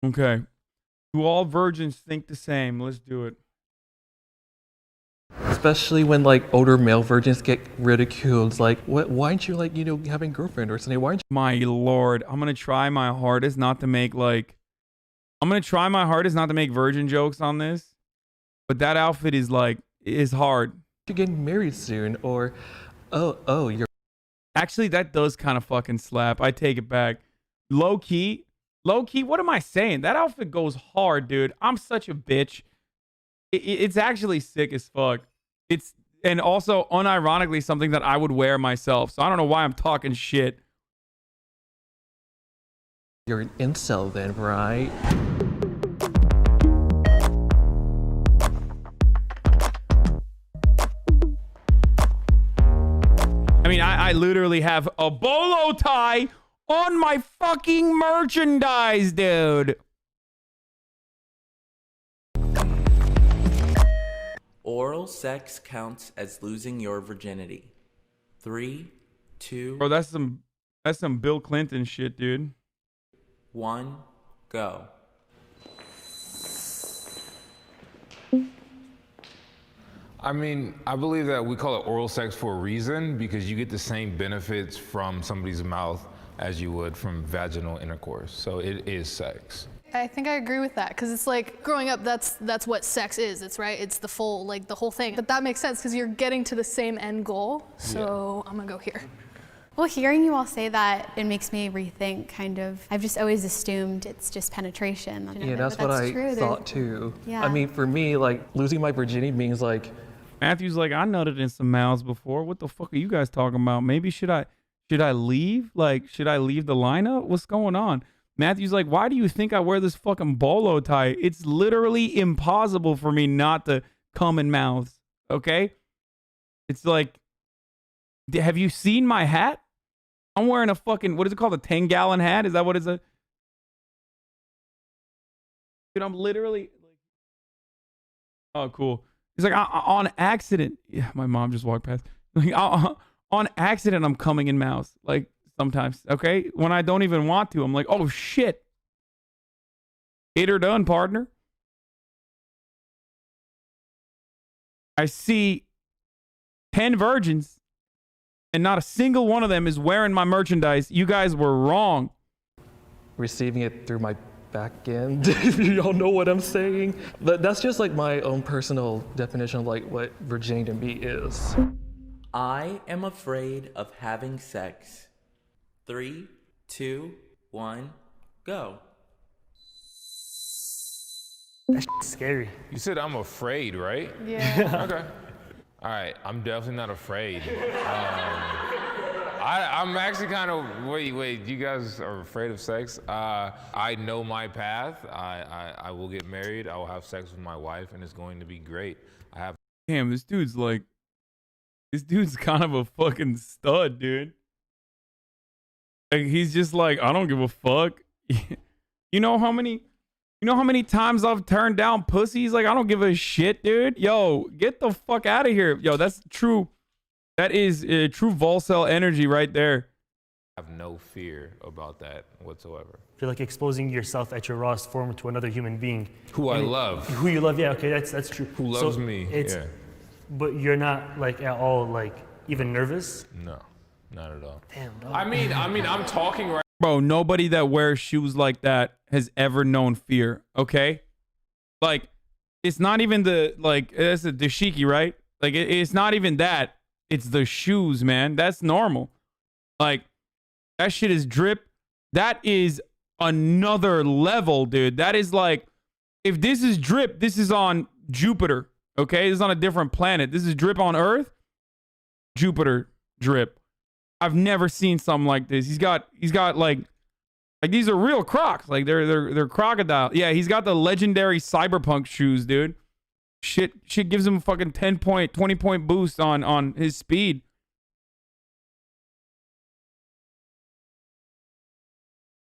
Okay. Do all virgins think the same? Let's do it. Especially when like older male virgins get ridiculed. It's like, what? Why aren't you like, you know, having a girlfriend or something? Why aren't you? My lord, I'm gonna try my hardest not to make like. I'm gonna try my hardest not to make virgin jokes on this, but that outfit is like hard. You're getting married soon, or oh, you're. Actually, that does kind of fucking slap. I take it back. Low key. What am I saying? That outfit goes hard, dude. I'm such a bitch. It's actually sick as fuck. It's and also unironically something that I would wear myself. So I don't know why I'm talking shit. You're an incel then, right? I mean, I literally have a bolo tie on my fucking merchandise, dude. Oral sex counts as losing your virginity. 3, 2, Bro, that's some Bill Clinton shit, dude. 1, go. I mean, I believe that we call it oral sex for a reason because you get the same benefits from somebody's mouth as you would from vaginal intercourse. So it is sex. I think I agree with that because it's like growing up, that's what sex is. It's right. It's the full, like the whole thing. But that makes sense because you're getting to the same end goal. So yeah. I'm gonna go here. Well, hearing you all say that, it makes me rethink kind of, I've just always assumed it's just penetration. Yeah, that's what I thought too. Yeah. I mean, for me, like losing my virginity means like. Matthew's like, I nutted in some mouths before. What the fuck are you guys talking about? Maybe should I leave? Like, should I leave the lineup? What's going on? Matthew's like, why do you think I wear this fucking bolo tie? It's literally impossible for me not to come in mouths. Okay? It's like, have you seen my hat? I'm wearing a fucking, what is it called? A 10-gallon hat? Is that what it's a? Dude, I'm literally like, oh, cool. He's like, on accident. Yeah, my mom just walked past. Like, on accident, I'm coming in mouths. Like, sometimes, okay? When I don't even want to, I'm like, oh, shit. Hit or done, partner. I see 10 virgins, and not a single one of them is wearing my merchandise. You guys were wrong. Receiving it through my back end. You all know what I'm saying? But that's just like my own personal definition of like what virginity to me is. I am afraid of having sex. 3, 2, 1, go. That's scary. You said I'm afraid, right? Yeah. Okay. All right, I'm definitely not afraid. I'm actually kind of, wait, you guys are afraid of sex? I know my path. I will get married. I will have sex with my wife, and it's going to be great. Damn, this dude's kind of a fucking stud, dude. Like, he's just like, I don't give a fuck. You know how many times I've turned down pussies? Like, I don't give a shit, dude. Yo, get the fuck out of here. Yo, that's true. That is true Volcel energy right there. I have no fear about that whatsoever. You're like exposing yourself at your rawest form to another human being. Who I love. Who you love, yeah, okay, that's true. Who loves me, yeah. But you're not like at all like even nervous? No, not at all. Damn, dog. I mean, I'm talking right. Bro, nobody that wears shoes like that has ever known fear, okay? Like, it's not even the, like, it's a dashiki, right? Like, it's not even that. It's the shoes, man. That's normal. Like, that shit is drip. That is another level, dude. That is like, if this is drip, this is on Jupiter, okay? This is on a different planet. This is drip on Earth. Jupiter drip. I've never seen something like this. He's got like these are real Crocs. Like they're crocodile. Yeah, he's got the legendary cyberpunk shoes, dude. Shit gives him a fucking 20-point boost on his speed.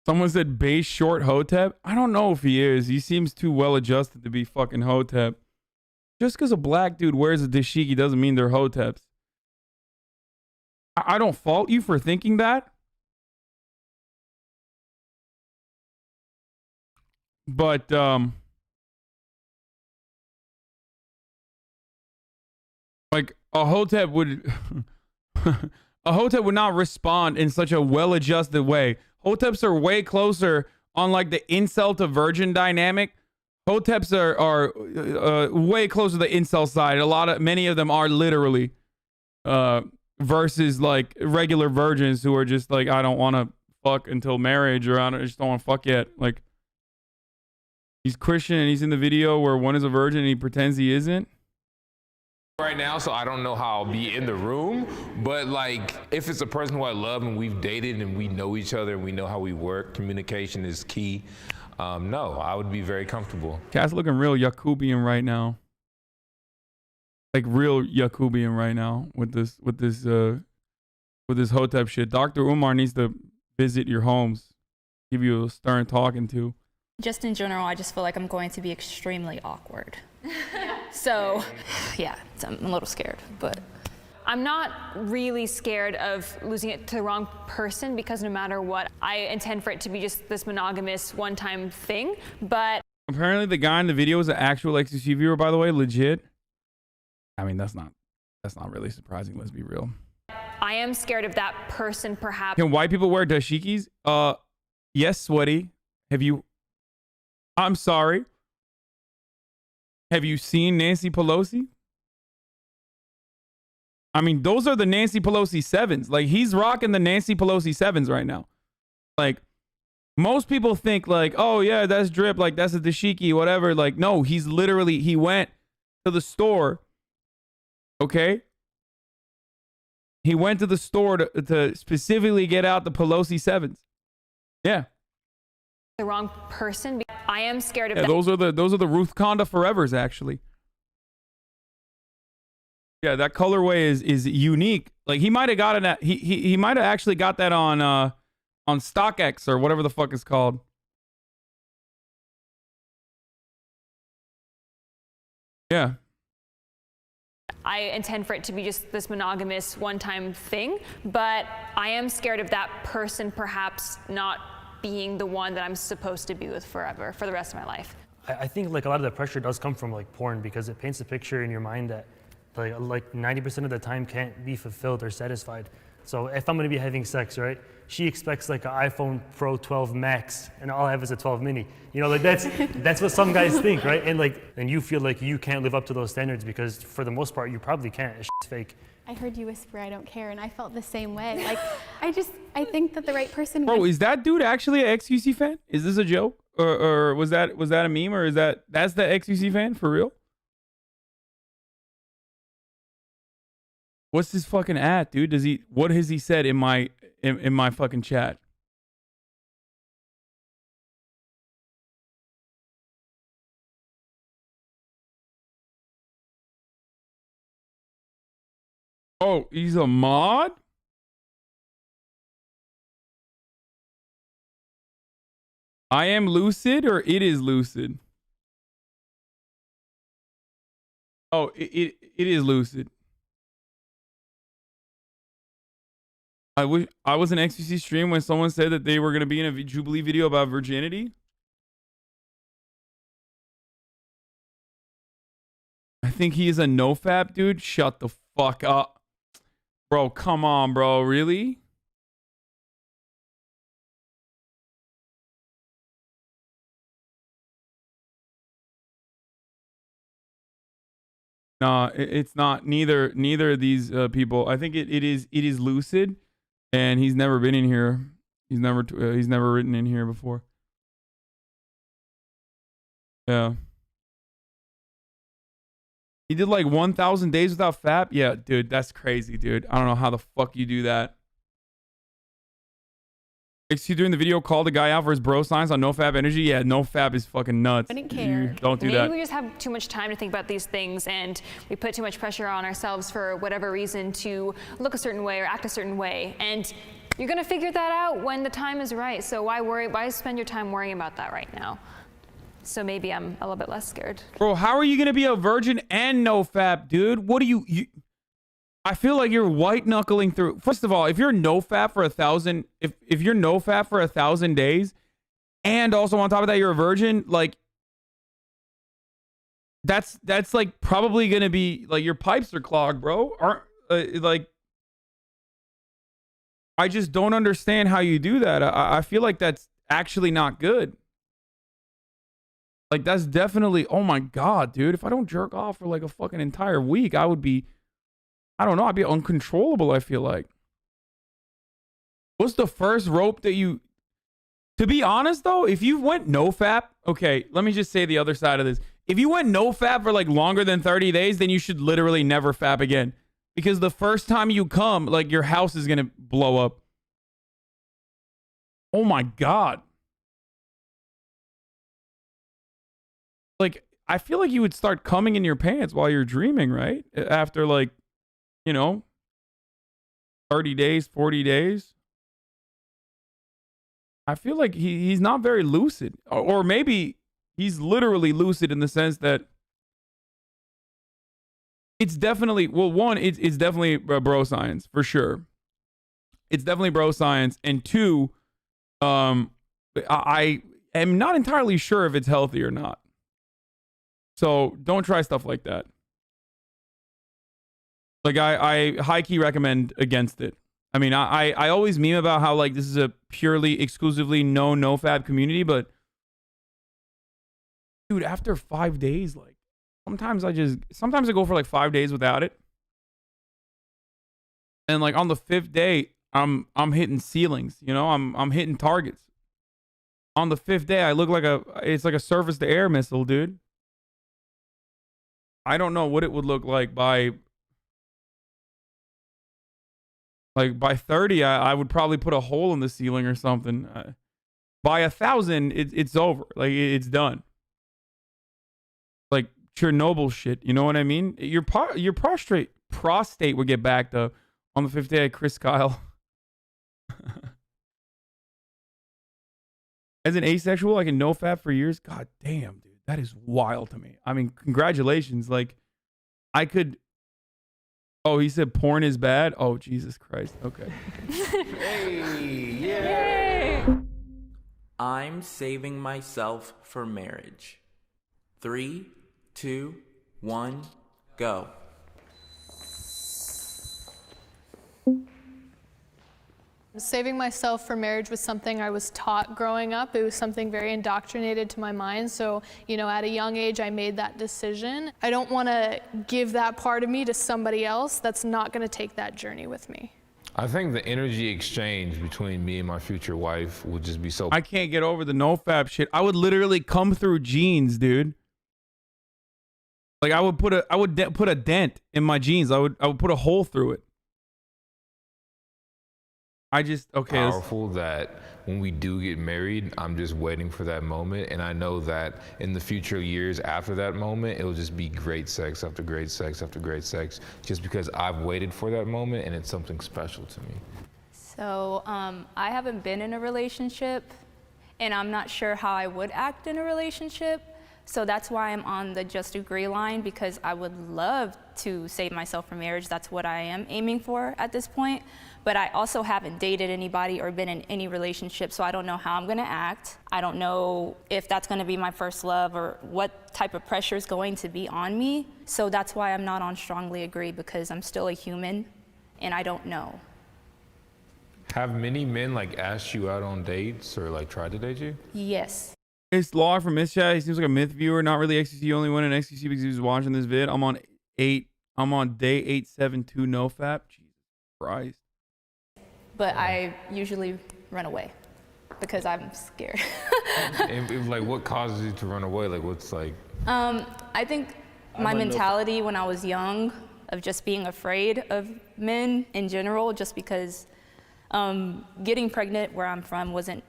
Someone said base short Hotep. I don't know if he is. He seems too well adjusted to be fucking Hotep. Just because a black dude wears a dashiki doesn't mean they're Hoteps. I don't fault you for thinking that. But like a hotep would a hotep would not respond in such a well-adjusted way. Hoteps are way closer on like the incel to virgin dynamic. Hoteps are way closer to the incel side. Many of them are literally versus like regular virgins who are just like, I don't want to fuck until marriage, or I just don't want to fuck yet. Like, he's Christian and he's in the video where one is a virgin and he pretends he isn't. Right now, so I don't know how I'll be in the room, but like if it's a person who I love and we've dated and we know each other and we know how we work, communication is key. No, I would be very comfortable. Cat's looking real Yakubian right now. Like real Yakubian right now with this hotep shit. Dr. Umar needs to visit your homes, give you a stern talking to. Just in general, I just feel like I'm going to be extremely awkward. So, yeah, I'm a little scared, but I'm not really scared of losing it to the wrong person, because no matter what, I intend for it to be just this monogamous one-time thing. But apparently the guy in the video is an actual XQC viewer, by the way, legit. I mean, that's not really surprising, let's be real. I am scared of that person, perhaps. Can white people wear dashikis? Yes, sweaty. I'm sorry. Have you seen Nancy Pelosi? I mean, those are the Nancy Pelosi 7s. Like, he's rocking the Nancy Pelosi 7s right now. Like, most people think like, oh yeah, that's drip, like that's a dashiki, whatever. Like, no, he went to the store. Okay? He went to the store to specifically get out the Pelosi 7s. Yeah. The wrong person. I am scared of that. Those are the Ruth Conda Forevers, actually. Yeah, that colorway is unique. Like, he might have gotten that. He might have actually got that on StockX or whatever the fuck it's called. Yeah. I intend for it to be just this monogamous one-time thing, but I am scared of that person perhaps not being the one that I'm supposed to be with forever, for the rest of my life. I think like a lot of the pressure does come from like porn, because it paints a picture in your mind that like 90% of the time can't be fulfilled or satisfied. So if I'm gonna be having sex, right? She expects like an iPhone Pro 12 Max, and all I have is a 12 mini. You know, like that's what some guys think, right? And you feel like you can't live up to those standards, because for the most part, you probably can't. It's fake. I heard you whisper, I don't care, and I felt the same way. Like, I think that the right person. Bro, is that dude actually an XQC fan? Is this a joke, or was that a meme, or that's the XQC fan for real? What's this fucking at, dude? What has he said in my fucking chat? Oh, he's a mod? I am lucid, or it is lucid? Oh, it is lucid. I wish I was an XQC stream when someone said that they were going to be in a Jubilee video about virginity. I think he is a nofap, dude. Shut the fuck up. Bro, come on, bro. Really? Nah, it's not. Neither of these people. I think it is lucid. And he's never been in here. He's never written in here before. Yeah. He did like 1,000 days without FAP. Yeah, dude, that's crazy, dude. I don't know how the fuck you do that. XQ during the video called the guy out for his bro signs on NoFap energy. Yeah, NoFap is fucking nuts. I didn't care. Don't do Maybe that. we just have too much time to think about these things, and we put too much pressure on ourselves for whatever reason to look a certain way or act a certain way. And you're gonna figure that out when the time is right. So why worry? Why spend your time worrying about that right now? So maybe I'm a little bit less scared. Bro, how are you gonna be a virgin and NoFap, dude? What do you I feel like you're white knuckling through. First of all, if you're NoFap for 1,000, if you're NoFap for 1,000 days, and also on top of that, you're a virgin, like, that's like probably gonna be like your pipes are clogged, bro. Aren't like, I just don't understand how you do that. I feel like that's actually not good. Like, that's definitely, oh my God, dude. If I don't jerk off for like a fucking entire week, I would be, I don't know, I'd be uncontrollable, I feel like. What's the first rope that you, to be honest though, if you went nofap, okay, let me just say the other side of this. If you went nofap for like longer than 30 days, then you should literally never fap again. Because the first time you come, like, your house is going to blow up. Oh my God. Like, I feel like you would start coming in your pants while you're dreaming, right? After like, you know, 30 days, 40 days. I feel like he's not very lucid. Or maybe he's literally lucid in the sense that it's definitely, well, one, it's definitely bro science, for sure. It's definitely bro science. And two, I am not entirely sure if it's healthy or not. So don't try stuff like that. Like, I high-key recommend against it. I mean, I always meme about how, like, this is a purely, exclusively no-fab community, but dude, after 5 days, like, sometimes I go for like 5 days without it. And like on the 5th day, I'm hitting ceilings, you know, I'm hitting targets. On the 5th day, I look like it's like a surface to air missile, dude. I don't know what it would look like by 30, I would probably put a hole in the ceiling or something. By 1,000, it's over. Like, it's done. Like Chernobyl shit, you know what I mean? Your prostate would get backed up on the 5th day. Chris Kyle. As an asexual, I can nofap for years. God damn, dude, that is wild to me. I mean, congratulations. Like, I could. Oh, he said porn is bad. Oh, Jesus Christ. Okay. Hey, yay! I'm saving myself for marriage. 3, 2, 1, go. Saving myself for marriage was something I was taught growing up. It was something very indoctrinated to my mind. So, you know, at a young age, I made that decision. I don't want to give that part of me to somebody else that's not going to take that journey with me. I think the energy exchange between me and my future wife would just be so. I can't get over the nofap shit. I would literally come through jeans, dude. Like, I would put a dent in my jeans. I would put a hole through it. Powerful that when we do get married, I'm just waiting for that moment, and I know that in the future years after that moment, it'll just be great sex after great sex after great sex, just because I've waited for that moment, and it's something special to me. So I haven't been in a relationship, and I'm not sure how I would act in a relationship. So that's why I'm on the just agree line, because I would love to save myself for marriage. That's what I am aiming for at this point. But I also haven't dated anybody or been in any relationship, so I don't know how I'm gonna act. I don't know if that's gonna be my first love or what type of pressure is going to be on me. So that's why I'm not on strongly agree, because I'm still a human and I don't know. Have many men like asked you out on dates or like tried to date you? Yes. It's Log from Mischat. He seems like a myth viewer, not really XQC, only one in XQC because he was watching this vid. I'm on day 872 nofap. Jesus Christ. But I usually run away because I'm scared. And like, what causes you to run away? Like, what's like? I think my mentality when I was young of just being afraid of men in general, just because getting pregnant where I'm from wasn't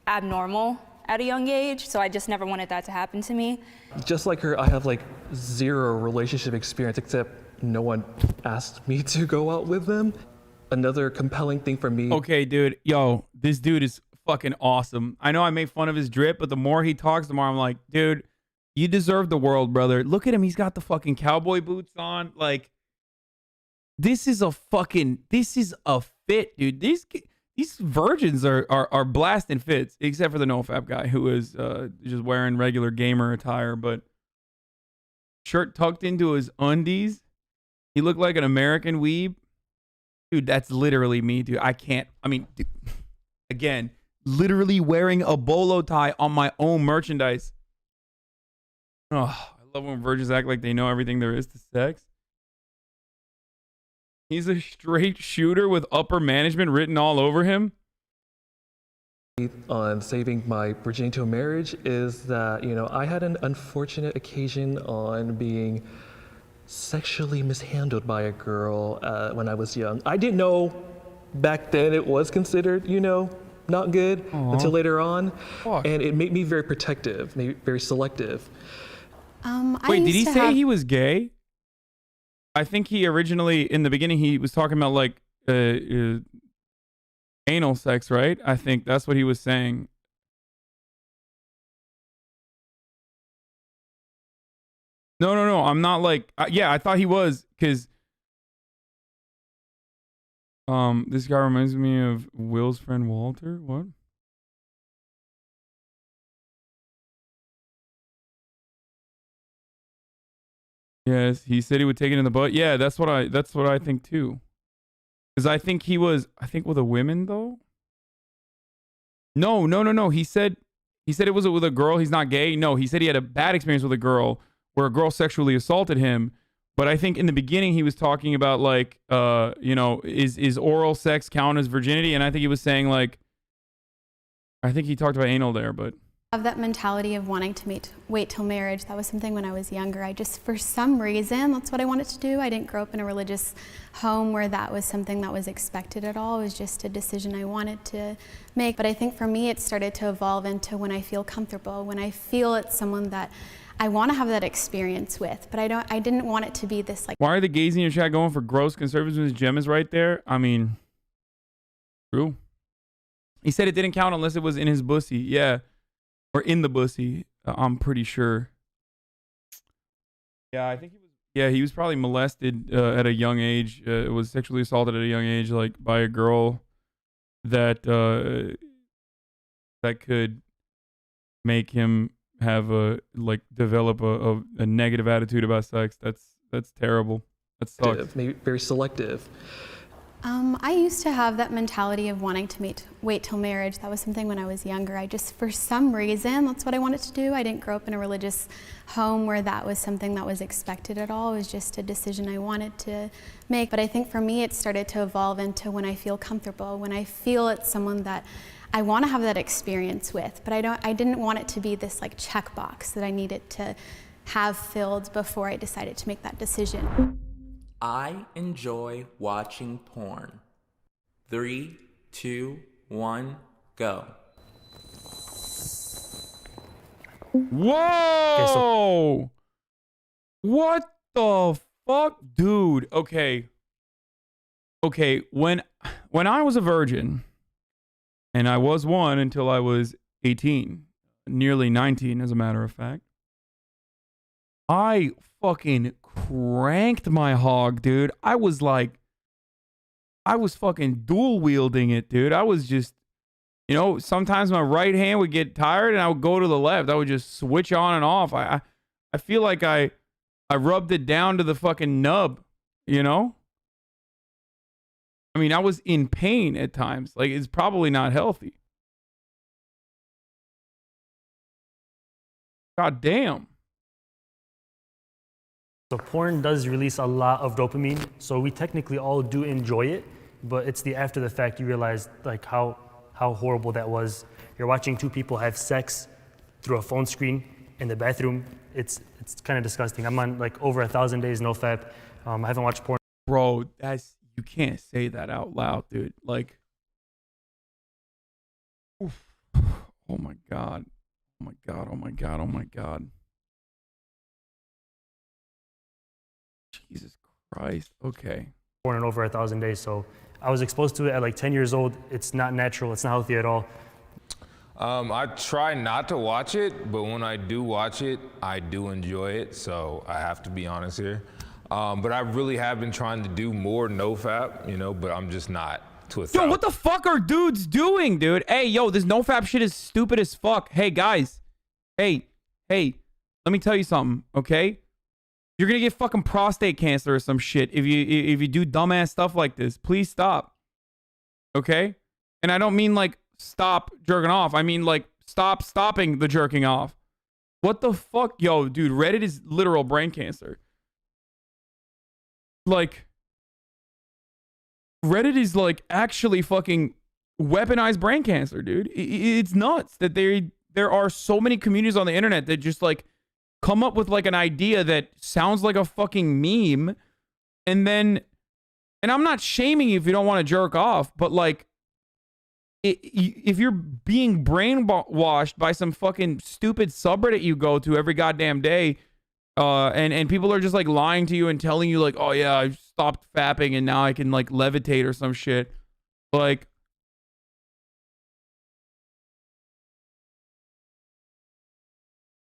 abnormal at a young age, so I just never wanted that to happen to me. Just like her, I have like 0 relationship experience, except no one asked me to go out with them. Another compelling thing for me. Okay, dude. Yo, this dude is fucking awesome. I know I make fun of his drip, but the more he talks, the more I'm like, dude, you deserve the world, brother. Look at him. He's got the fucking cowboy boots on. Like, this is a fit, dude. these virgins are blasting fits, except for the nofap guy who is just wearing regular gamer attire, but shirt tucked into his undies. He looked like an American weeb. Dude, that's literally me, dude. Dude, again, literally wearing a bolo tie on my own merchandise. Oh, I love when virgins act like they know everything there is to sex. He's a straight shooter with upper management written all over him. On saving my virginity to marriage is that, I had an unfortunate occasion on being sexually mishandled by a girl when I was young. I didn't know back then it was considered, not good until later on. Fuck. And it made me very protective, very selective. Wait, did he say he was gay? I think he originally, in the beginning, he was talking about like anal sex, right? I think that's what he was saying. No. I'm not like, yeah, I thought he was, because this guy reminds me of Will's friend Walter. What? Yes, he said he would take it in the butt. Yeah, that's what I think too. Because I think with a women though. No. He said it was with a girl. He's not gay. No, he said he had a bad experience with a girl where a girl sexually assaulted him. But I think in the beginning he was talking about like, is oral sex count as virginity? And I think he was saying like, I think he talked about anal there, but. Have that mentality of wanting to wait till marriage. That was something when I was younger. I just, for some reason, that's what I wanted to do. I didn't grow up in a religious home where that was something that was expected at all. It was just a decision I wanted to make. But I think for me, it started to evolve into when I feel comfortable, when I feel it's someone that I want to have that experience with, but I didn't want it to be this like. Why are the gays in your chat going for gross conservatism? Gem is right there. I mean, true. He said it didn't count unless it was in his bussy. Yeah. Or in the bussy, I'm pretty sure. Yeah, I think he was. Yeah, he was probably molested at a young age. Was sexually assaulted at a young age, like by a girl that could make him have develop a negative attitude about sex. That's terrible. That sucks. Maybe very selective. I used to have that mentality of wanting to wait till marriage. That was something when I was younger. I just, for some reason, that's what I wanted to do. I didn't grow up in a religious home where that was something that was expected at all. It was just a decision I wanted to make. But I think for me, it started to evolve into when I feel comfortable, when I feel it's someone that I want to have that experience with. But I didn't want it to be this like checkbox that I needed to have filled before I decided to make that decision. I enjoy watching porn. 3, 2, 1, go. Whoa! What the fuck? Dude, okay. Okay, when I was a virgin, and I was one until I was 18, nearly 19 as a matter of fact, I fucking cranked my hog, dude. I was fucking dual wielding it, dude. I was just, sometimes my right hand would get tired and I would go to the left. I would just switch on and off. I feel like I rubbed it down to the fucking nub, I mean, I was in pain at times. Like, it's probably not healthy. God damn. So porn does release a lot of dopamine, so we technically all do enjoy it, but it's the after the fact you realize like how horrible that was. You're watching two people have sex through a phone screen in the bathroom. It's kind of disgusting. I'm on like over 1,000 days no fap. I haven't watched porn. Bro, you can't say that out loud, dude. Like, oof. Oh my God. Oh my God. Oh my God. Oh my God. Jesus Christ. Okay. Born in over 1,000 days, so I was exposed to it at like 10 years old. It's not natural. It's not healthy at all. I try not to watch it, but when I do watch it, I do enjoy it. So I have to be honest here. But I really have been trying to do more nofap, but I'm just not to a Yo, thousand. what the fuck are dudes doing, dude? Hey, yo, this nofap shit is stupid as fuck. Hey, guys. Hey, let me tell you something, okay? You're gonna get fucking prostate cancer or some shit if you do dumbass stuff like this. Please stop. Okay? And I don't mean like stop jerking off. I mean like stopping the jerking off. What the fuck? Yo, dude, Reddit is literal brain cancer. Like, Reddit is like actually fucking weaponized brain cancer, dude. It's nuts that there are so many communities on the internet that just like come up with like an idea that sounds like a fucking meme, and I'm not shaming you if you don't want to jerk off, but like if you're being brainwashed by some fucking stupid subreddit you go to every goddamn day, and people are just like lying to you and telling you like, oh yeah, I stopped fapping and now I can like levitate or some shit. Like,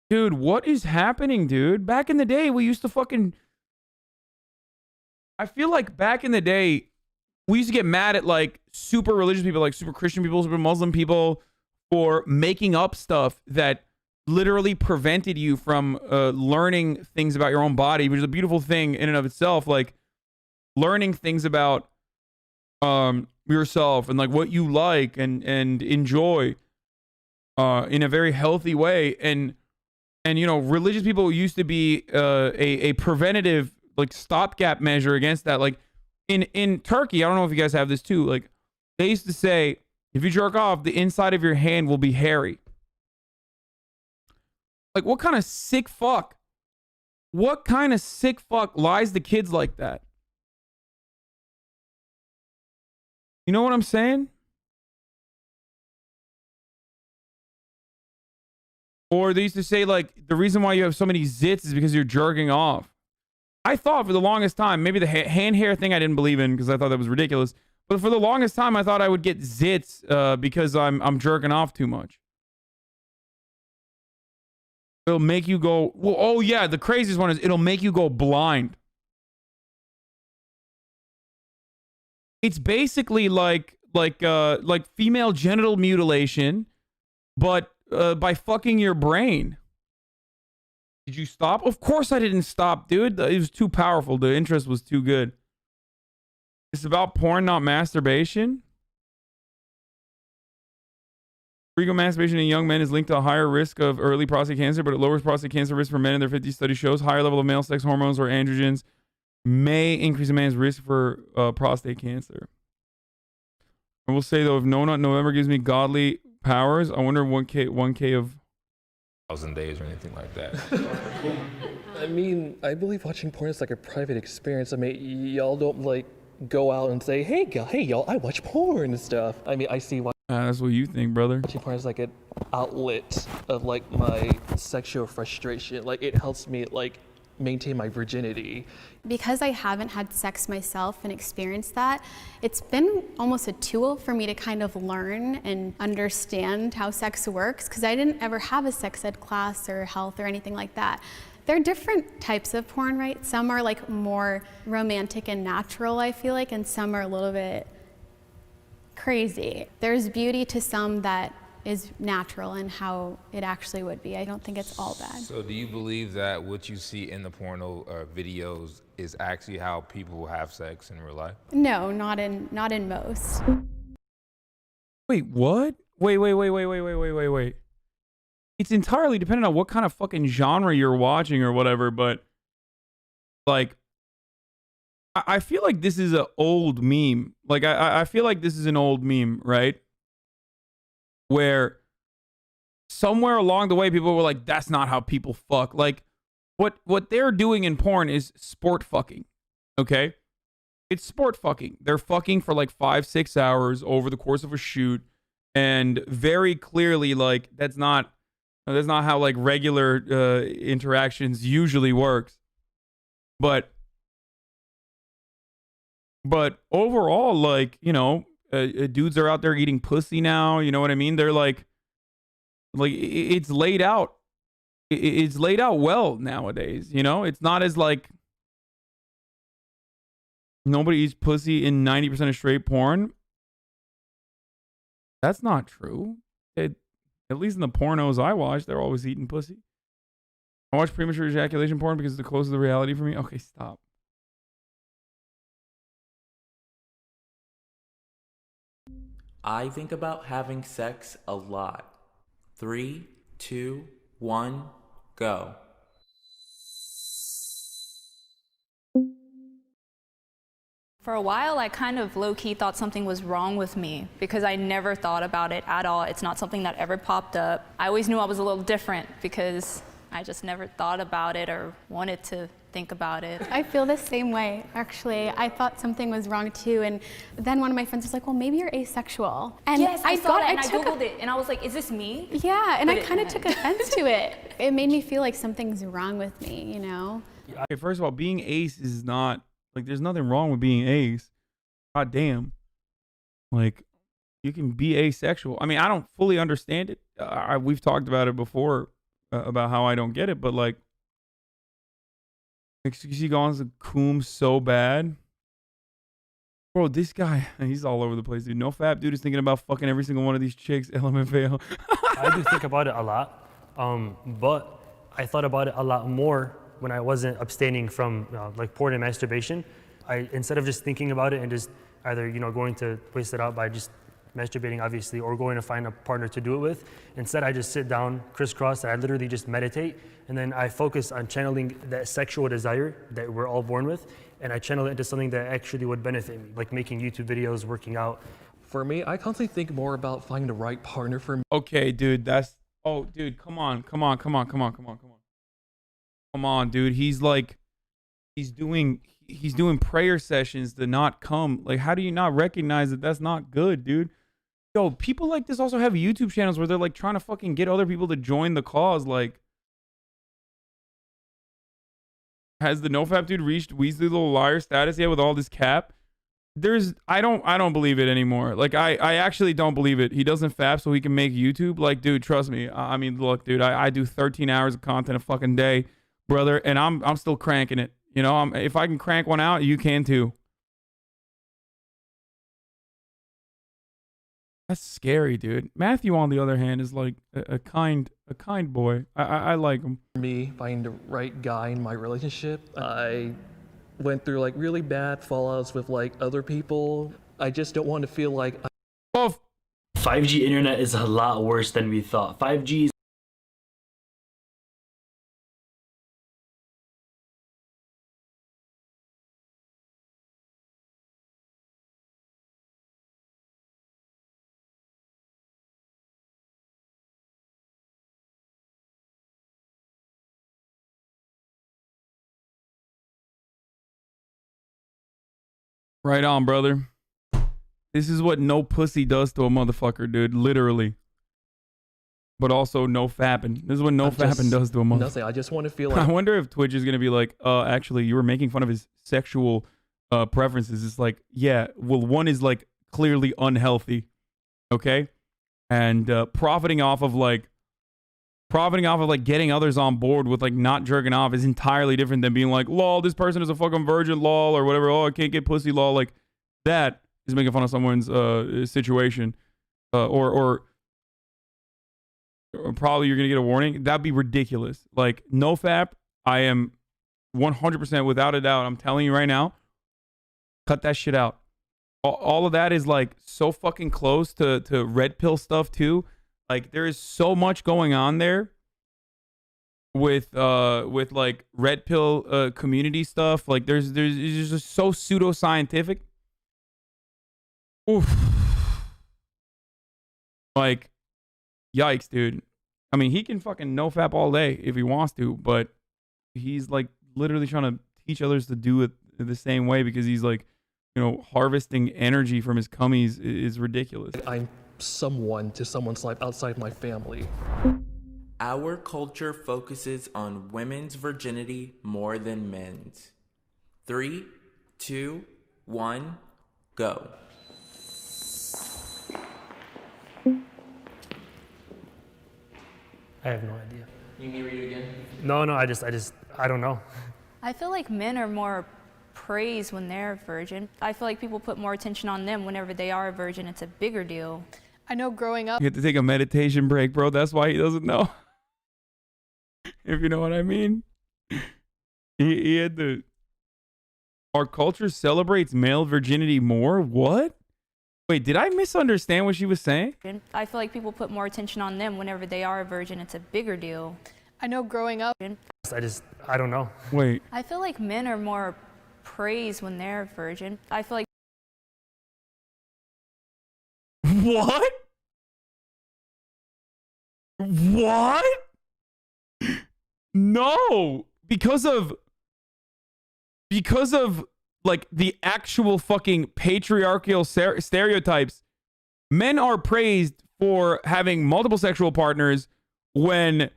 dude, what is happening, dude? Back in the day, we used to fucking... I feel like back in the day, we used to get mad at like super religious people, like super Christian people, super Muslim people, for making up stuff that literally prevented you from learning things about your own body, which is a beautiful thing in and of itself. Like learning things about yourself and like what you like and enjoy in a very healthy way. And you know, religious people used to be a preventative like stopgap measure against that. Like in Turkey, I don't know if you guys have this too. Like they used to say, if you jerk off, the inside of your hand will be hairy. Like, what kind of sick fuck? What kind of sick fuck lies to kids like that? You know what I'm saying? Or they used to say, like, the reason why you have so many zits is because you're jerking off. I thought for the longest time, maybe the hand hair thing I didn't believe in because I thought that was ridiculous. But for the longest time, I thought I would get zits because I'm jerking off too much. It'll make you go, well, oh yeah, the craziest one is it'll make you go blind. It's basically like female genital mutilation, but by fucking your brain. Did you stop? Of course I didn't stop, dude. It was too powerful. The interest was too good. It's about porn, not masturbation. Frequent masturbation in young men is linked to a higher risk of early prostate cancer, but it lowers prostate cancer risk for men in their 50s. Study shows higher level of male sex hormones or androgens may increase a man's risk for prostate cancer. I will say though, if No Nut November gives me godly powers, I wonder 1K of 1,000 days or anything like that. I mean, I believe watching porn is like a private experience. I mean, y'all don't like go out and say, hey y'all, I watch porn and stuff. I mean, I see that's what you think, brother. watching porn is like an outlet of like my sexual frustration. Like it helps me like maintain my virginity. Because I haven't had sex myself and experienced that, it's been almost a tool for me to kind of learn and understand how sex works, because I didn't ever have a sex ed class or health or anything like that. There are different types of porn, right? Some are like more romantic and natural, I feel like, and some are a little bit crazy. There's beauty to some that is natural and how it actually would be. I don't think it's all bad. So do you believe that what you see in the porno videos is actually how people have sex in real life? No, not in most. Wait, what? Wait. It's entirely dependent on what kind of fucking genre you're watching or whatever, but like, I feel like this is an old meme. Like, I feel like this is an old meme, right? Where somewhere along the way, people were like, that's not how people fuck. Like, what they're doing in porn is sport fucking, okay? It's sport fucking. They're fucking for like 5-6 hours over the course of a shoot, and very clearly, like, that's not how like regular interactions usually works. But overall, like, you know, dudes are out there eating pussy now. You know what I mean? They're like it's laid out. It's laid out well nowadays. You know, it's not as like nobody eats pussy in 90% of straight porn. That's not true. At least in the pornos I watch, they're always eating pussy. I watch premature ejaculation porn because it's the closest to reality for me. Okay, stop. I think about having sex a lot. 3, 2, 1, go. For a while, I kind of low-key thought something was wrong with me because I never thought about it at all. It's not something that ever popped up. I always knew I was a little different because I just never thought about it or wanted to think about it. I feel the same way, actually. I thought something was wrong too, and then one of my friends was like, well, maybe you're asexual. And yes, I saw that, and I Googled it, and I was like, is this me? Yeah, and I kind of took offense to it. It made me feel like something's wrong with me, you know? Okay, first of all, being ace is not, like, there's nothing wrong with being ace. God damn. Like, you can be asexual. I mean, I don't fully understand it. We've talked about it before, about how I don't get it, but like, xqcow so bad. Bro, this guy, he's all over the place, dude. No fap dude is thinking about fucking every single one of these chicks. LMFAO. I do think about it a lot, but I thought about it a lot more when I wasn't abstaining from like porn and masturbation. Instead of just thinking about it and just either going to waste it out by just masturbating, obviously, or going to find a partner to do it with. Instead, I just sit down, crisscross, and I literally just meditate, and then I focus on channeling that sexual desire that we're all born with, and I channel it into something that actually would benefit me, like making YouTube videos, working out. For me, I constantly think more about finding the right partner for me. Okay, dude, that's, oh, dude, come on, dude. He's like, he's doing prayer sessions to not come. Like, how do you not recognize that that's not good, dude? Yo, people like this also have YouTube channels where they're like trying to fucking get other people to join the cause. Like, has the nofap dude reached Weasley Little Liar status yet with all this cap? I don't believe it anymore. Like, I actually don't believe it. He doesn't fap so he can make YouTube. Like, dude, trust me. I mean, look, dude, I do 13 hours of content a fucking day, brother, and I'm still cranking it. You know, if I can crank one out, you can too. That's scary, dude. Matthew, on the other hand, is like a kind boy. I like him. Me finding the right guy in my relationship. I went through like really bad fallouts with like other people. I just don't want to feel like. 5G internet is a lot worse than we thought. 5G. Right on, brother. This is what no pussy does to a motherfucker, dude. Literally. But also no fapping. This is what no fapping does to a motherfucker. Nothing. I just want to feel like. I wonder if Twitch is going to be like, actually, you were making fun of his sexual preferences. It's like, yeah, well, one is like clearly unhealthy. Okay? And profiting off of getting others on board with like not jerking off is entirely different than being like, lol, this person is a fucking virgin, lol, or whatever. Oh, I can't get pussy, lol. Like, that is making fun of someone's situation. Or probably you're gonna get a warning. That'd be ridiculous. Like, no fap, I am 100% without a doubt. I'm telling you right now, cut that shit out. All of that is like so fucking close to red pill stuff too. Like, there is so much going on there with like red pill community stuff. Like, there's it's just so pseudoscientific. Oof. Like, yikes, dude. I mean, he can fucking no-fap all day if he wants to, but he's like literally trying to teach others to do it the same way because he's like, you know, harvesting energy from his cummies is ridiculous. I'm someone to someone's life outside my family. Our culture focuses on women's virginity more than men's. 3, 2, 1, go. I have no idea. You need to read it again? No, I don't know. I feel like men are more praised when they're a virgin. I feel like people put more attention on them whenever they are a virgin. It's a bigger deal. I know growing up. You have to take a meditation break, bro. That's why he doesn't know. If you know what I mean. He had to. Our culture celebrates male virginity more? What? Wait, did I misunderstand what she was saying? I feel like people put more attention on them whenever they are a virgin. It's a bigger deal. I know growing up. I don't know. Wait. I feel like men are more praised when they're a virgin. I feel like. What? What? No, because of like the actual fucking patriarchal stereotypes, men are praised for having multiple sexual partners when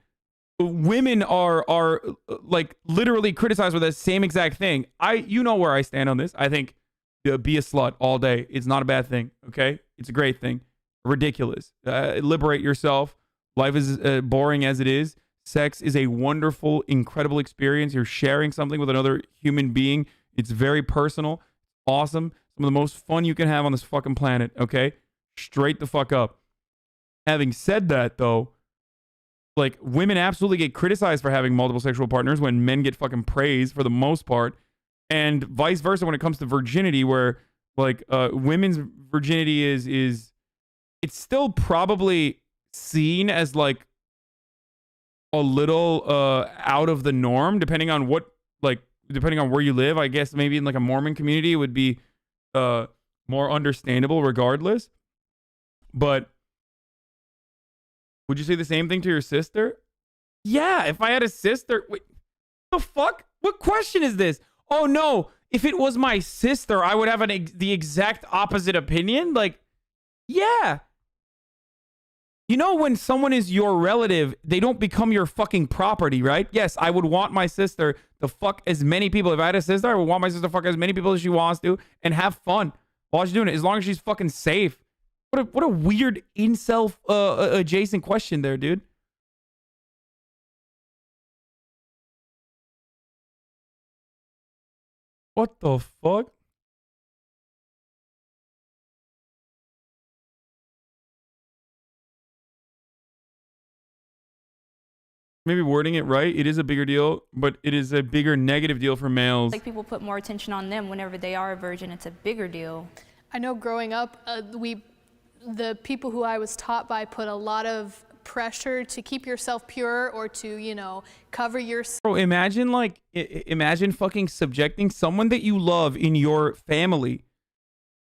women are like literally criticized for the same exact thing. You know where I stand on this. I think be a slut all day. It's not a bad thing. Okay, it's a great thing. Ridiculous. Liberate yourself. Life is boring as it is. Sex is a wonderful, incredible experience. You're sharing something with another human being. It's very personal. Awesome. Some of the most fun you can have on this fucking planet. Okay? Straight the fuck up. Having said that, though, like, women absolutely get criticized for having multiple sexual partners when men get fucking praised for the most part. And vice versa when it comes to virginity, where, like, women's virginity is it's still probably seen as, like, a little out of the norm, depending on where you live. I guess maybe in like a Mormon community it would be more understandable regardless. But would you say the same thing to your sister? Yeah, if I had a sister. Wait, the fuck? What question is this? Oh no, if it was my sister, I would have the exact opposite opinion? Like, yeah. You know, when someone is your relative, they don't become your fucking property, right? Yes, I would want my sister to fuck as many people. If I had a sister, I would want my sister to fuck as many people as she wants to and have fun while she's doing it, as long as she's fucking safe. What a weird incel adjacent question there, dude. What the fuck? Maybe wording it right. It is a bigger deal, but it is a bigger negative deal for males. Like people put more attention on them whenever they are a virgin. It's a bigger deal. I know growing up, the people who I was taught by put a lot of pressure to keep yourself pure or to, you know, cover yourself. Bro, imagine fucking subjecting someone that you love in your family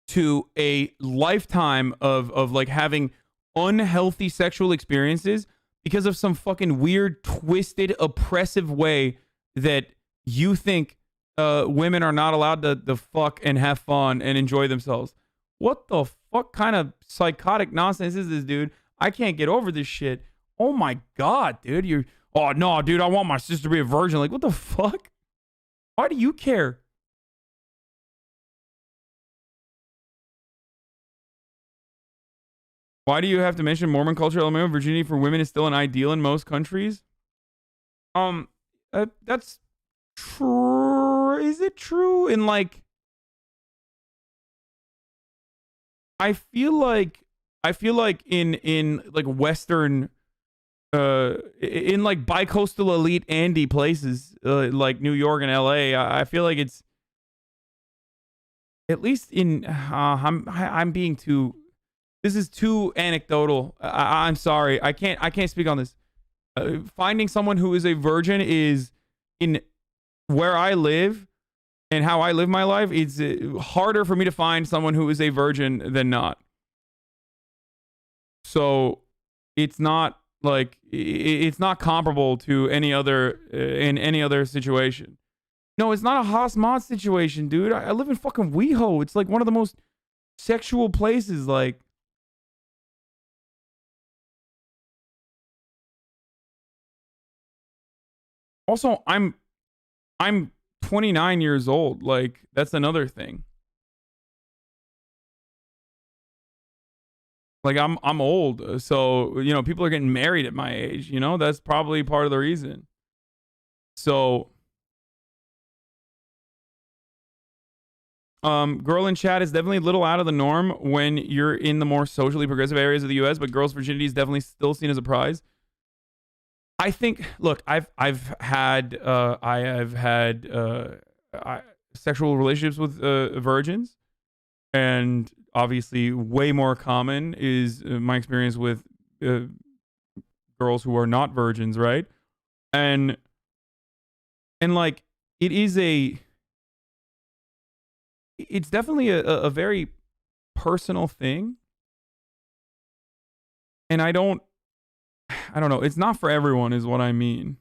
to a lifetime of like having unhealthy sexual experiences because of some fucking weird, twisted, oppressive way that you think women are not allowed to fuck and have fun and enjoy themselves. What the fuck kind of psychotic nonsense is this, dude? I can't get over this shit. Oh my God, dude. Oh no, dude, I want my sister to be a virgin. Like, what the fuck? Why do you care? Why do you have to mention Mormon culture element of virginity for women is still an ideal in most countries? That's true. Is it true? In like, I feel like in like Western, in like bi-coastal elite Andy places, like New York and LA, I feel like it's at least in, I'm being too, this is too anecdotal. I'm sorry. I can't speak on this. Finding someone who is a virgin is, in where I live and how I live my life, it's harder for me to find someone who is a virgin than not. So it's not like, it's not comparable to any other, in any other situation. No, it's not a hasmods situation, dude. I live in fucking WeHo. It's like one of the most sexual places, like. Also, I'm 29 years old. Like, that's another thing. Like, I'm old, so, you know, people are getting married at my age, you know? That's probably part of the reason. So Girl in chat is definitely a little out of the norm when you're in the more socially progressive areas of the U.S., but girls' virginity is definitely still seen as a prize. I think, look, I have had sexual relationships with virgins, and obviously way more common is my experience with girls who are not virgins, right? And like, it's definitely a very personal thing. And I don't know. It's not for everyone is what I mean.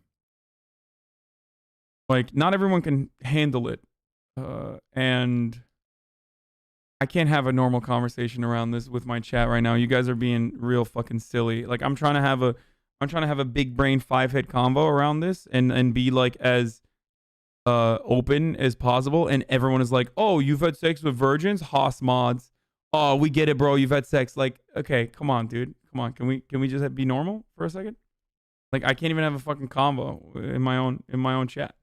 Like, not everyone can handle it. And I can't have a normal conversation around this with my chat right now. You guys are being real fucking silly. Like, I'm trying to have a big brain 5-head convo around this and be like as open as possible, and everyone is like, oh, you've had sex with virgins, hasmods. Oh, we get it, bro, you've had sex. Like, okay, come on, dude, come on, can we just be normal for a second? Like, I can't even have a fucking convo in my own chat.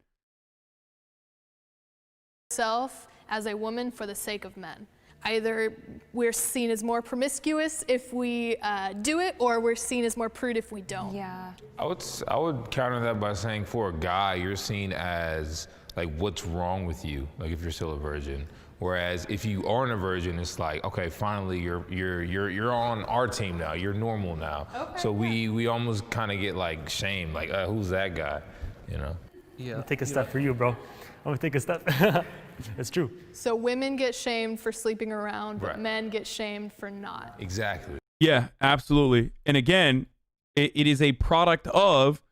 Self as a woman for the sake of men. Either we're seen as more promiscuous if we do it, or we're seen as more prude if we don't. Yeah. I would counter that by saying for a guy, you're seen as like, what's wrong with you? Like, if you're still a virgin. Whereas if you aren't a virgin, it's like, okay, finally you're on our team now. You're normal now. Okay, so we almost kind of get like shamed, like, who's that guy? You know? Yeah. I'll take a step for you, bro. I'm gonna take a step. It's true. So women get shamed for sleeping around, but Right. men get shamed for not. Exactly. Yeah, absolutely. And again, it is a product of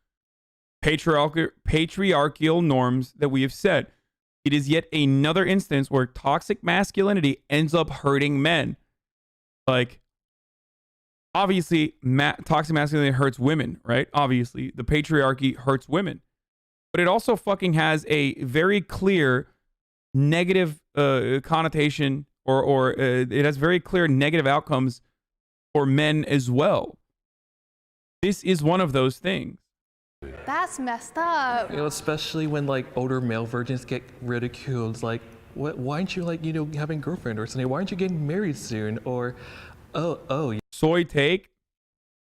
patriarchal norms that we have set. It is yet another instance where toxic masculinity ends up hurting men. Like, obviously, toxic masculinity hurts women, right? Obviously, the patriarchy hurts women. But it also fucking has a very clear negative connotation, or it has very clear negative outcomes for men as well. This is one of those things. That's messed up. You know, especially when like older male virgins get ridiculed. It's like, why aren't you like, you know, having a girlfriend or something? Why aren't you getting married soon? Or, oh. Soy take,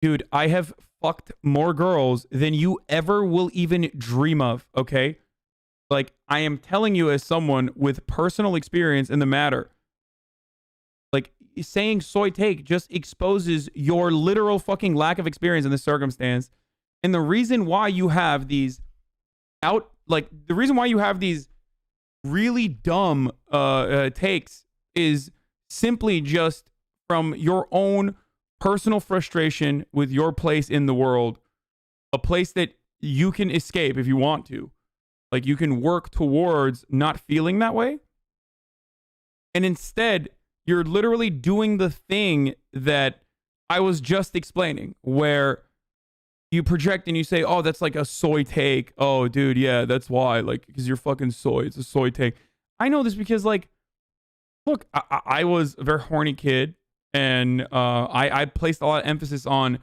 dude, I have fucked more girls than you ever will even dream of, okay? Like, I am telling you as someone with personal experience in the matter. Like, saying soy take just exposes your literal fucking lack of experience in this circumstance. And the reason why you have these really dumb takes is simply just from your own personal frustration with your place in the world, a place that you can escape if you want to. Like, you can work towards not feeling that way. And instead, you're literally doing the thing that I was just explaining, where you project and you say, oh, that's like a soy take. Oh, dude, yeah, that's why. Like, because you're fucking soy. It's a soy take. I know this because, like, look, I was a very horny kid, and I placed a lot of emphasis on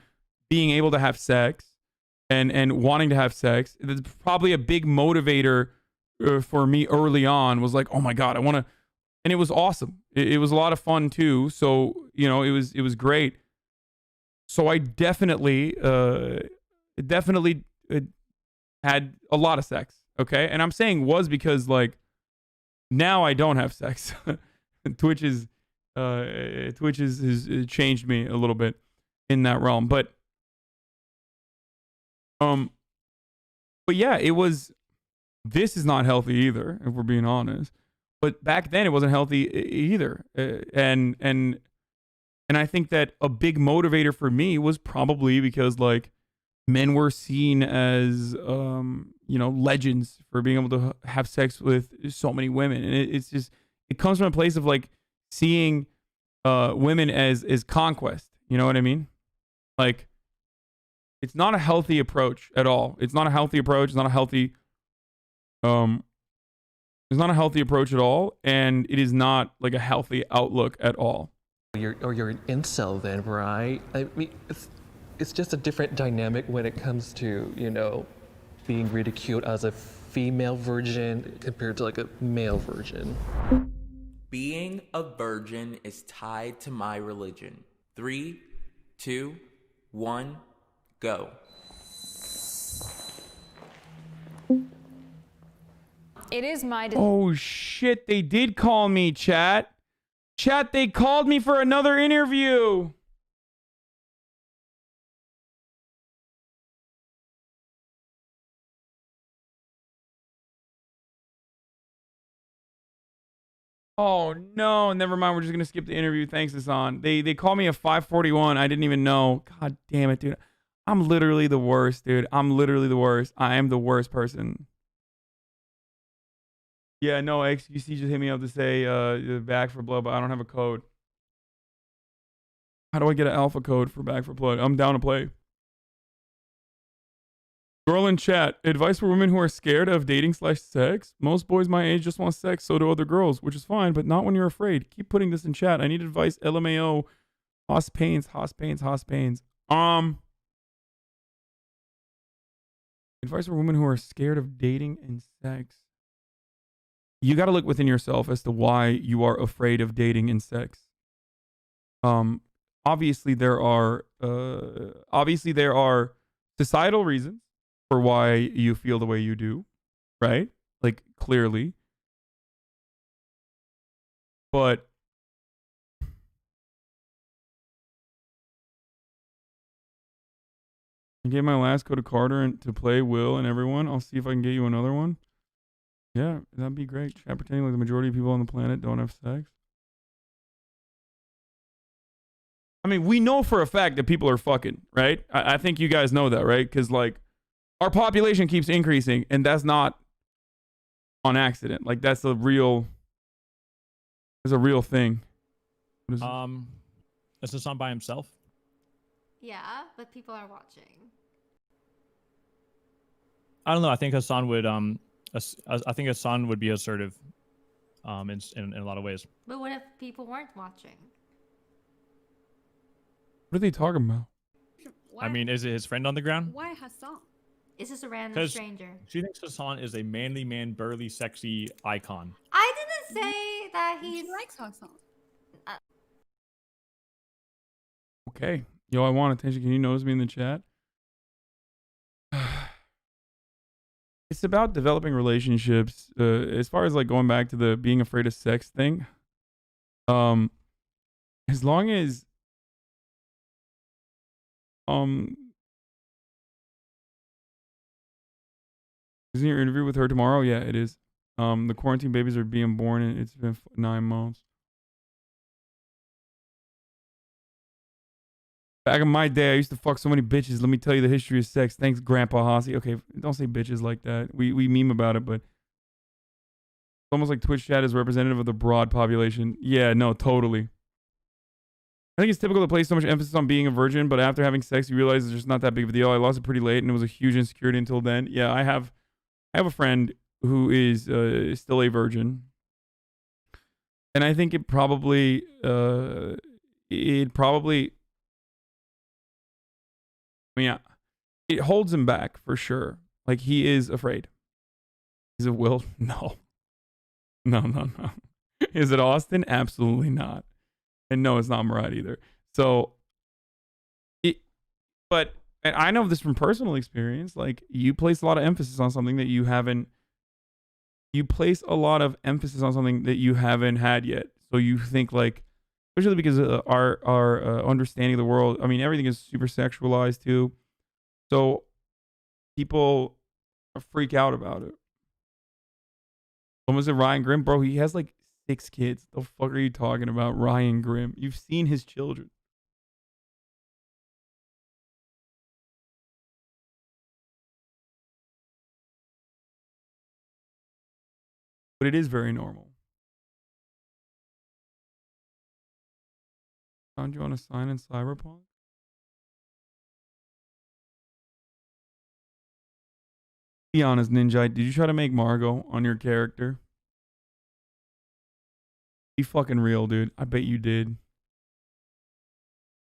being able to have sex and wanting to have sex. It's probably a big motivator for me early on, was like, oh my God, I want to. And it was awesome. It was a lot of fun too. So, you know, it was great. So I definitely had a lot of sex. Okay. And I'm saying was because, like, now I don't have sex. Twitch has changed me a little bit in that realm. But yeah, this is not healthy either, if we're being honest. But back then it wasn't healthy either. And I think that a big motivator for me was probably because, like, men were seen as, you know, legends for being able to have sex with so many women. And it's just, it comes from a place of, like, seeing women as conquest. You know what I mean? Like, it's not a healthy approach at all. It's not a healthy approach. It's not a healthy approach at all. And it is not like a healthy outlook at all. You're an incel then, right? I mean, it's just a different dynamic when it comes to, you know, being ridiculed as a female virgin compared to like a male virgin. Being a virgin is tied to my religion. 3, 2, 1, go. It is my Oh shit, they did call me, chat. Chat, they called me for another interview. Oh no, never mind. We're just gonna skip the interview. Thanks, Hasan. They called me at 5:41. I didn't even know. God damn it, dude. I'm literally the worst, dude. I'm literally the worst. I am the worst person. Yeah, no, XQC just hit me up to say back for blood, but I don't have a code. How do I get an alpha code for back for blood? I'm down to play. Girl in chat, advice for women who are scared of dating/sex. Most boys my age just want sex, so do other girls, which is fine, but not when you're afraid. Keep putting this in chat. I need advice. LMAO. Hoss pains. Advice for women who are scared of dating and sex. You got to look within yourself as to why you are afraid of dating and sex. Obviously there are societal reasons for why you feel the way you do, right? Like, clearly. But I gave my last code to Carter and to play Will and everyone. I'll see if I can get you another one. Yeah, that'd be great. Chat pretending like the majority of people on the planet don't have sex. I mean, we know for a fact that people are fucking, right? I think you guys know that, right? Because, like, our population keeps increasing, and that's not on accident. Like, that's a real thing. Is Hasan by himself? Yeah, but people are watching. I don't know. I think Hasan would be assertive in a lot of ways. But what if people weren't watching? What are they talking about? I mean, is it his friend on the ground? Why Hasan? Is this a random stranger? She thinks Hasan is a manly man, burly, sexy icon. I didn't say that he likes Hasan. Okay. Yo, I want attention. Can you notice me in the chat? It's about developing relationships. As far as like going back to the being afraid of sex thing. As long as isn't your interview with her tomorrow? Yeah, it is. The quarantine babies are being born and it's been 9 months. Back in my day, I used to fuck so many bitches. Let me tell you the history of sex. Thanks, Grandpa Hossie. Okay, don't say bitches like that. We meme about it, but it's almost like Twitch chat is representative of the broad population. Yeah, no, totally. I think it's typical to place so much emphasis on being a virgin, but after having sex, you realize it's just not that big of a deal. I lost it pretty late, and it was a huge insecurity until then. Yeah, I have a friend who is still a virgin, and I think it probably yeah, it holds him back for sure. Like, he is afraid. Is it Will? No. No. Is it Austin? Absolutely not. And no, it's not Murad either. So, but I know this from personal experience. Like, you place a lot of emphasis on something that you haven't had yet. So you think, like, especially because our understanding of the world, I mean, everything is super sexualized too. So people freak out about it. When was it Ryan Grimm? Bro, he has like 6 kids. The fuck are you talking about, Ryan Grimm? You've seen his children. But it is very normal. Found you on a sign in Cyberpunk? Be honest, Ninja. Did you try to make Margot on your character? Be fucking real, dude. I bet you did.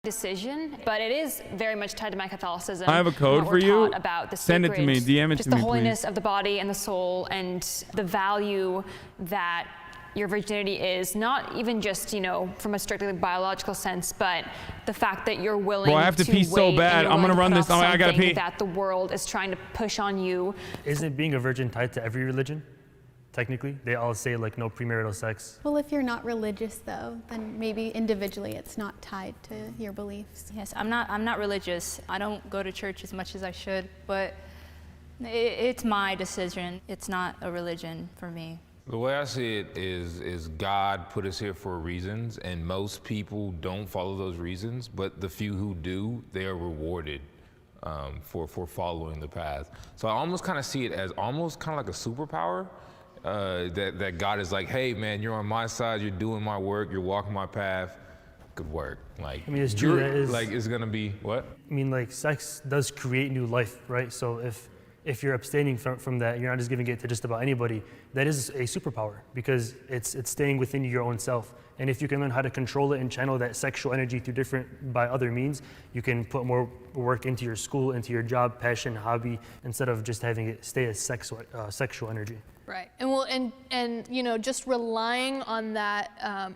Decision, but it is very much tied to my Catholicism. I have a code for you. About the Send it to me. DM it just to me, the holiness please. of the body and the soul, and the value that your virginity is, not even just, you know, from a strictly biological sense, but the fact that you're willing Bro, I have to pee so bad. I'm gonna run this. I gotta pee. That the world is trying to push on you. Isn't being a virgin tied to every religion? Technically, they all say like no premarital sex. Well, if you're not religious though, then maybe individually it's not tied to your beliefs. Yes, I'm not religious. I don't go to church as much as I should, but it's my decision. It's not a religion for me. The way I see it is God put us here for reasons, and most people don't follow those reasons, but the few who do, they are rewarded for following the path. So I almost kind of see it as almost kind of like a superpower. That God is like, hey man, you're on my side, you're doing my work, you're walking my path, good work. Like, I mean, it's true. That is, like, it's gonna be what? I mean, like, sex does create new life, right? So if you're abstaining from that, you're not just giving it to just about anybody. That is a superpower because it's staying within your own self. And if you can learn how to control it and channel that sexual energy by other means, you can put more work into your school, into your job, passion, hobby, instead of just having it stay as sexual energy. Right, and you know, just relying on that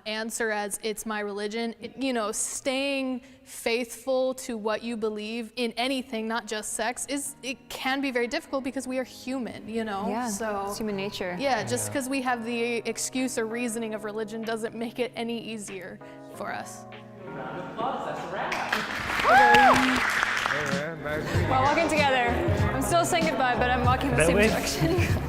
answer as it's my religion, you know, staying faithful to what you believe in anything, not just sex, it can be very difficult because we are human, you know. Yeah, so it's human nature. Yeah, just because we have the excuse or reasoning of religion doesn't make it any easier for us. Round of applause, that's a wrap. Hey man, nice meeting you. We're walking together. I'm still saying goodbye, but I'm walking in the same direction.